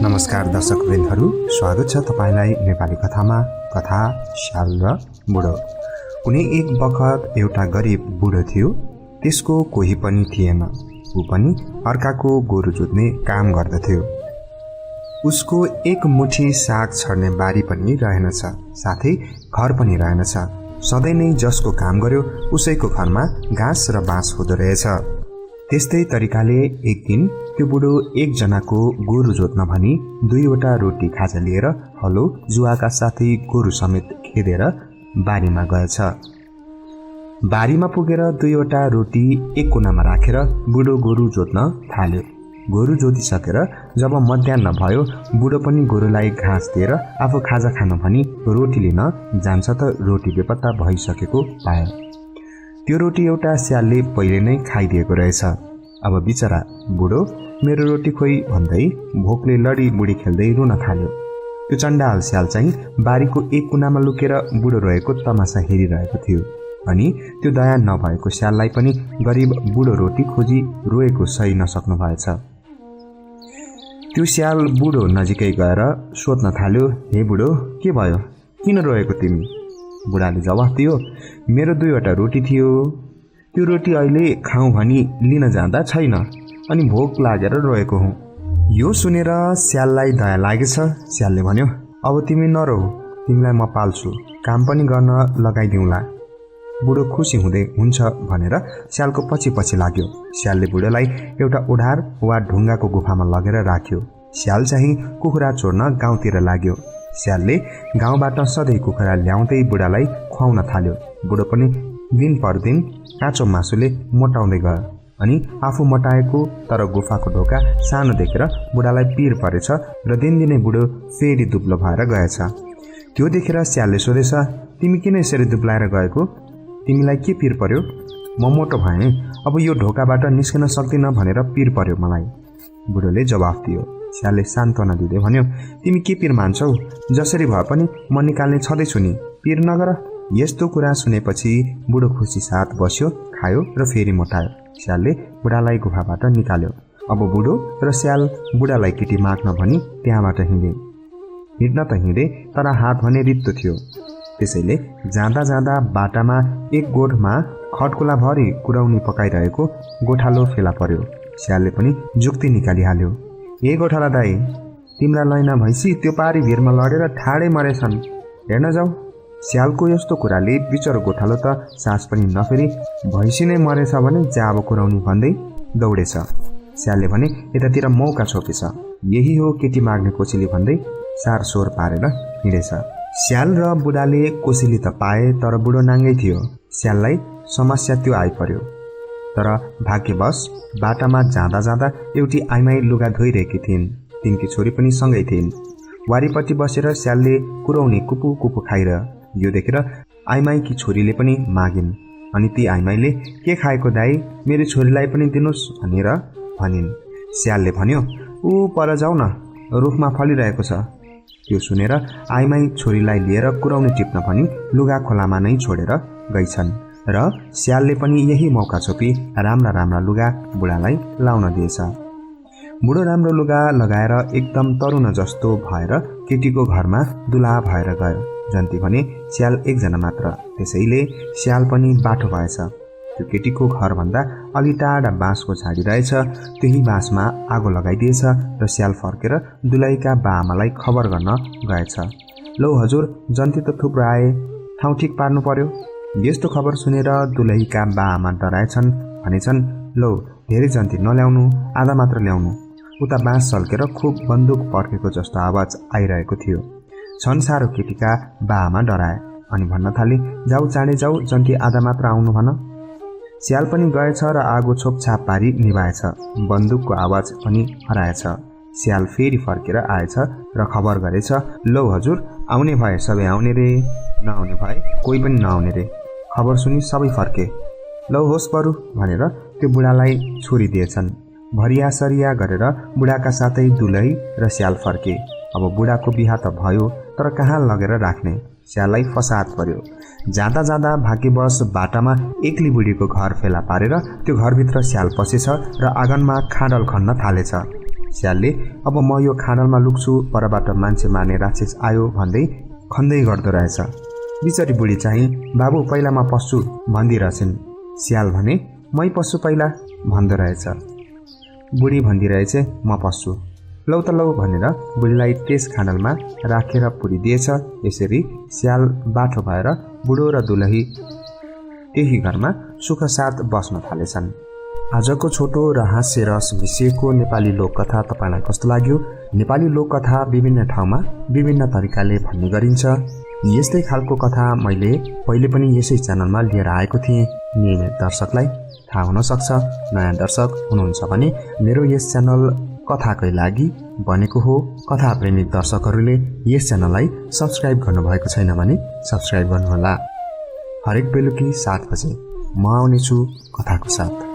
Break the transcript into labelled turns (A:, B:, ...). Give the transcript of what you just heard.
A: नमस्कार दर्शकवृन्दहरू, स्वागत छ तपाईलाई नेपाली कथामा। कथा स्याल र बुढो। कुनै एक बखत एउटा गरिब बुढो थियो। त्यसको कोही पनि थिएन। ऊ पनि अर्काको गोरु जोत्ने काम गर्दथ्यो। उसको एक मुठी साग छर्ने बारी पनि रहेनछ, साथै घर पनि रहेनछ। सधैँ नै जसको काम गर्यो उसैको घरमा घाँस र बाँस हुँदो रहेछ। त्यस्तै तरिकाले एक दिन त्यो बुढो एकजनाको गोरु जोत्न भनी 2वटा रोटी खाजा लिएर हलो जुवाका साथै गोरु समेत खेदेर बारीमा गएछ। बारीमा पुगेर 2वटा रोटी एक कुनामा राखेर बुढो गोरु जोत्न थाल्यो। गोरु जोतिसकेर जब मध्याह्न भयो, बुढो पनि गोरुलाई घाँस दिएर आफू खाजा खान भनी रोटी लिन जान्छ त रोटी बेपत्ता भइसकेको पायो। त्यो रोटी एउटा स्यालले पहिले नै खाइदिएको रहेछ। अब बिचरा बुढो मेरो रोटी खोइ भन्दै भोकले लडी बुढी खेल्दै रुन थाल्यो। त्यो चण्डाल स्याल चाहिँ बारीको एक कुनामा लुकेर बुढो रहेको तमासा हेरिरहेको थियो। अनि त्यो दया नभएको स्याललाई पनि गरिब बुढो रोटी खोजी रोएको सही नसक्नु भएछ। त्यो स्याल बुढो नजिकै गएर सोध्न थाल्यो, हे बुढो, के भयो? किन रोएको तिमी? बुढाले जवाफ दियो, मेरो 2वटा रोटी थियो। त्यो रोटी अहिले खाउँ भनी लिन जाँदा छैन, अनि भोक लागेर रोएको हुँ। यो सुनेर स्याललाई दया लागेछ। स्यालले भन्यो, अब तिमी नरो, तिमीलाई म पाल्छु, काम पनि गर्न लगाइदिउँला। बुढो खुसी हुँदै हुन्छ भनेर स्यालको पछि पछि लाग्यो। स्यालले बुढोलाई एउटा ओढार वा ढुङ्गाको गुफामा लगेर राख्यो। स्याल चाहिँ कुखुरा चोर्न गाउँतिर लाग्यो। स्यालले गाउँबाट सधैँ कुखुरा ल्याउँदै बुढालाई खुवाउन थाल्यो। बुढो पनि दिन पर दिन काँचो मासुले मोटाउँदै गयो। अनि आफू मोटाएको तर गुफाको ढोका सानो देखेर बुढालाई पिर परेछ र दिनदिनै बुढो फेरि दुब्लो भएर गएछ। त्यो देखेर स्यालले सोधेछ, तिमी किन यसरी दुब्लाएर गएको? तिमीलाई के पिर पर्यो? म मोटो भएँ, अब यो ढोकाबाट निस्कन सक्दिनँ भनेर पिर पर्यो मलाई। बुढोले जवाफ दियो। स्यालले सान्त्वना दिँदै भन्यो, तिमी के पिर मान्छौ? जसरी भए पनि म निकाल्ने छँदैछु नि, पिर नगर। यस्तो कुरा सुनेपछि बुढो खुसी साथ बस्यो, खायो र फेरि मोटायो। स्यालले बुढालाई गुफाबाट निकाल्यो। अब बुढो र स्याल बुढालाई केटी माग्न भनी त्यहाँबाट हिँडे। हिँड्न त हिँडे, तर हात भने रित्तो थियो। त्यसैले जाँदा जाँदा बाटामा एक गोठमा खटकुला भरि कुराउनी पकाइरहेको गोठालो फेला पर्यो। स्यालले पनि जुक्ति निकालिहाल्यो, ए गोठाला दाई, तिम्रा लैना भैँसी त्यो पारी भिरमा लडेर ठाडै मरेछन्, हेर्न जाऊ। स्यालको यस्तो कुराले बिचरो गोठालो त सास पनि नफेरी भैँसी नै मरेछ भने जाब कुराउनी भन्दै दौडेछ। स्यालले भने यतातिर मौका छोपेछ, यही हो केटी माग्ने कोसेली भन्दै सार सोर पारेर हिँडेछ। स्याल र बुढाले कोसेली त पाए, तर बुढो नाङ्गै थियो। स्याललाई समस्या त्यो आइपर्यो। तर भाग्यवश बाटामा जाँदा जाँदा एउटी आइमाई लुगा धोइरहेकी थिइन्। तिनकी छोरी पनि सँगै थिइन्। वारीपट्टि बसेर स्यालले कुराउनी कुपु कुपु खाइरह। यो देखेर आइमाईकी छोरीले पनि मागिन्। अनि ती आइमाईले, के खाएको दाई, मेरो छोरीलाई पनि दिनुहोस् भनेर भनिन्। स्यालले भन्यो, ऊ पर जाऊ न, रुखमा फलिरहेको छ। त्यो सुनेर आइमाई छोरीलाई लिएर कुराउनी टिप्न भनी लुगा खोलामा नै छोडेर गइछन्। र स्यालले पनि यही मौका छोपी राम्रा राम्रा लुगा बुढालाई लाउन दिएछ। बुढो राम्रो लुगा लगाएर एकदम तरुण जस्तो भएर केटीको घरमा दुला भएर गयो। जन्ती भने स्याल एकजना मात्र, त्यसैले स्याल पनि बाठो भएछ। त्यो केटीको घरभन्दा अलि टाढा बाँसको झाडी रहेछ। त्यही बाँसमा आगो लगाइदिएछ र स्याल फर्केर दुलैका बाआमालाई खबर गर्न गएछ। लौ हजुर, जन्ती त थुप्रो आए, ठाउँ ठिक पार्नु पर्यो। यस्तो खबर सुनेर दुलैका बाआमा डराएछन्। भनेछन्, लौ धेरै जन्ती नल्याउनु, आधा मात्र ल्याउनु। उता बाँस सल्केर खुब बन्दुक पड्केको जस्तो आवाज आइरहेको थियो। संसारो केटीका बाआमा डराए अनि भन्न थाले, जाऊ चाँडै जाऊ, जन्ती आधा मात्र आउनु भन। स्याल पनि गएछ र आगो छोपछाप पारी निभाएछ। बन्दुकको आवाज पनि हराएछ। स्याल फेरि फर्केर आएछ र खबर गरेछ, लौ हजुर, आउने भए सबै आउने रे, नआउने भए कोही पनि नआउने रे। खबर सुनि सबै फर्के। लौ होस् बरु भनेर त्यो बुढालाई छोरी दिएछन्। भरिया सरिया गरेर बुढाका साथै दुलै र स्याल फर्के। अब बुढाको बिहा त भयो, तर कहाँ लगेर राख्ने? स्याललाई फसाद पर्यो। जाँदा जाँदा भाग्यवश बाटामा एक्ली बुढीको घर फेला पारेर त्यो घरभित्र स्याल पसेछ र आँगनमा खाडल खन्न थालेछ। स्यालले अब म यो खाडलमा लुक्छु, परबाट मान्छे मार्ने राक्षस आयो भन्दै खन्दै गर्दो रहेछ। बिचरी बुढी चाहिँ बाबु पहिला म पस्छु भन्दिरहेछन्। स्याल भने मै पस्छु पहिला भन्दो रहेछ। बुढी भन्दिरहेछ म पस्छु। लौ त लौ भनेर बुढीलाई त्यस खाडलमा राखेर पुरिदिएछ। यसरी स्याल बाठो भएर बुढो र दुलही त्यही घरमा सुख साथ बस्न थालेछन्। आजको छोटो र हास्य रस मिसिएको नेपाली लोककथा तपाईलाई कस्तो लाग्यो? नेपाली लोककथा विभिन्न ठाउँमा विभिन्न तरिकाले भन्ने गरिन्छ। यस्तै खालको कथा मैले पहिले पनि यसै च्यानलमा लिएर आएको थिएँ। नियमित दर्शकलाई थाहा हुन सक्छ। नयाँ दर्शक हुनुहुन्छ भने मेरो यस च्यानल कथाकै लागि बनेको हो। कथा प्रेमी दर्शकहरूले यस च्यानललाई सब्स्क्राइब गर्नुभएको छैन भने सब्स्क्राइब गर्नुहोला। हरेक बेलुकी 7 बजे म आउनेछु कथाको साथ।